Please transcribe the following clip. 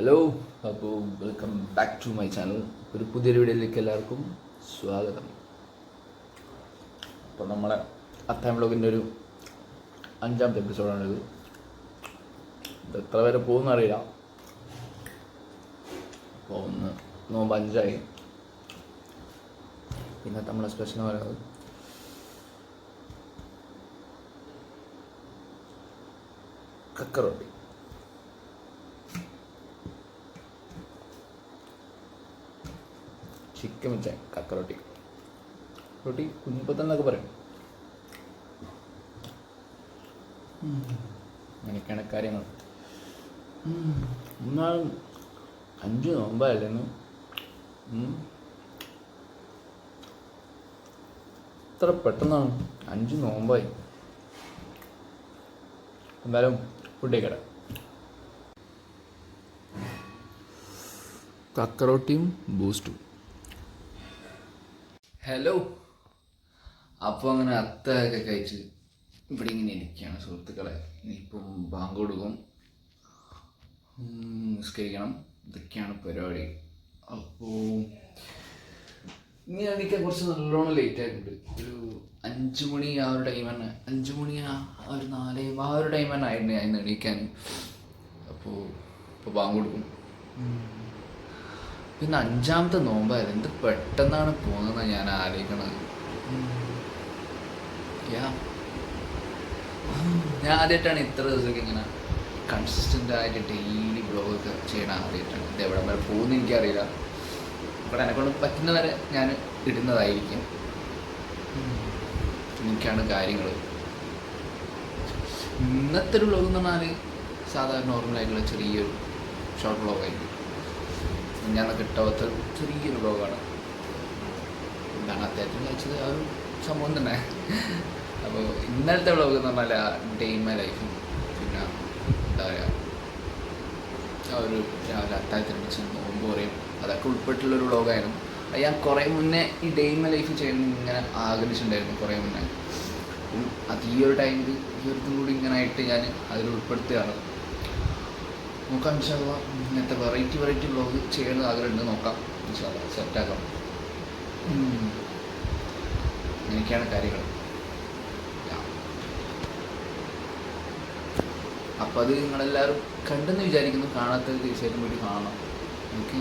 Hello, അപ്പോൾ welcome back to my channel. ഒരു പുതിയൊരു വീഡിയോയിലേക്ക് എല്ലാവർക്കും സ്വാഗതം. അപ്പോൾ നമ്മളെ അത്താം വ്ളോഗിൻ്റെ ഒരു 5ാമത്തെ എപ്പിസോഡാണിത്. ഇത് എത്ര വരെ പോകുമെന്ന് അറിയില്ല. അപ്പോൾ ഒന്ന് നോമ്പ് 5ആയി. ഇന്നത്തെ നമ്മളെ സ്പെഷ്യൽ പറയുന്നത് കക്കറൊട്ടി. ചിക്കൻ വെച്ച കക്കറൊട്ടി, റൊട്ടി കുഞ്ഞിപ്പത്തെന്നൊക്കെ പറയും. അങ്ങനെയൊക്കെയാണ് കാര്യങ്ങൾ. എന്നാലും 5 നോമ്പായല്ലേ ഇന്ന്. ഇത്ര പെട്ടെന്നാണ് 5 നോമ്പായി. എന്തായാലും ഫുഡ് കഴിക്കട്ടെ. കക്കറൊട്ടിയും ബൂസ്റ്റും. ഹലോ. അപ്പോൾ അങ്ങനെ അത്തയൊക്കെ കഴിച്ച് ഇവിടെ ഇങ്ങനെ ഇരിക്കുകയാണ് സുഹൃത്തുക്കളെ. ഇനിയിപ്പം ബാങ്ക് കൊടുക്കും, നിസ്കരിക്കണം, ഇതൊക്കെയാണ് പരിപാടി. അപ്പോൾ ഇനി എണീക്കാൻ കുറച്ച് നല്ലോണം ലേറ്റ് ആയിട്ടുണ്ട്. ഒരു 5 മണി ആ ഒരു ടൈം തന്നെ, 5 മണി ആ ഒരു 4 ആ ഒരു ടൈം തന്നെ ആയിരുന്നു ഞാൻ ഇന്ന് എണീക്കാൻ. ഇപ്പോൾ ബാങ്ക് കൊടുക്കും. പിന്നെ 5ാമത്തെ നോമ്പായിരുന്നു. എന്ത് പെട്ടെന്നാണ് പോകുന്നതെന്ന് ഞാൻ ആലോചിക്കണത്. ഞാൻ ആദ്യമായിട്ടാണ് ഇത്ര ദിവസമൊക്കെ ഇങ്ങനെ കൺസിസ്റ്റൻ്റ് ആയിട്ട് ഡെയിലി വ്ളോഗൊക്കെ ചെയ്യണ ആദ്യമായിട്ടാണ്. ഇത് എവിടെ വരെ പോകുമെന്ന് എനിക്കറിയില്ല. ഇവിടെ എന്നെക്കൊണ്ട് പറ്റുന്ന വരെ ഞാൻ ഇടുന്നതായിരിക്കും. എനിക്കാണ് കാര്യങ്ങൾ. ഇന്നത്തെ ഒരു വ്ളോഗ് എന്ന് പറഞ്ഞാൽ സാധാരണ നോർമലായിട്ടുള്ള ചെറിയൊരു ഷോർട്ട് വ്ളോഗായിരിക്കും. ഞാൻ കിട്ടാത്ത ചെറിയൊരു വ്ളോഗാണ്. എന്താണ് അത്യാവശ്യം കഴിച്ചത് ആ ഒരു സംഭവം തന്നെ. അപ്പോൾ ഇന്നലത്തെ വ്ളോഗ് എന്ന് പറഞ്ഞാൽ ആ ഡേ ഇൻ മൈ ലൈഫും, പിന്നെ എന്താ പറയുക, ആ ഒരു രാവിലെ അത്താഴത്തിനടിച്ച് നോമ്പ് പറയും, അതൊക്കെ ഉൾപ്പെട്ടുള്ളൊരു വ്ളോഗായിരുന്നു. അത് ഞാൻ കുറേ മുന്നേ ഈ ഡേ ഇൻ മൈ ലൈഫ് ചെയ്യുന്ന ഇങ്ങനെ ആഗ്രഹിച്ചിട്ടുണ്ടായിരുന്നു കുറേ മുന്നേ. അത് ഈ ഒരു ടൈമിൽ ഈ ഒരുത്തും കൂടി ഇങ്ങനെ ആയിട്ട് ഞാൻ അതിൽ ഉൾപ്പെടുത്തുകയാണ്. നോക്കാം ഇൻഷാല്ലാ. ഇങ്ങനത്തെ വെറൈറ്റി വ്ളോഗ് ചെയ്യണമെന്ന് ആഗ്രഹമുണ്ട്. നോക്കാം ഇൻഷാല്ലാ, സെറ്റാക്കാം. അങ്ങനെയൊക്കെയാണ് കാര്യങ്ങൾ. അപ്പോൾ അത് നിങ്ങളെല്ലാവരും കണ്ടെന്ന് വിചാരിക്കുന്നു. കാണാത്തത് തീർച്ചയായിട്ടും വേണ്ടി കാണണം. ഓക്കെ.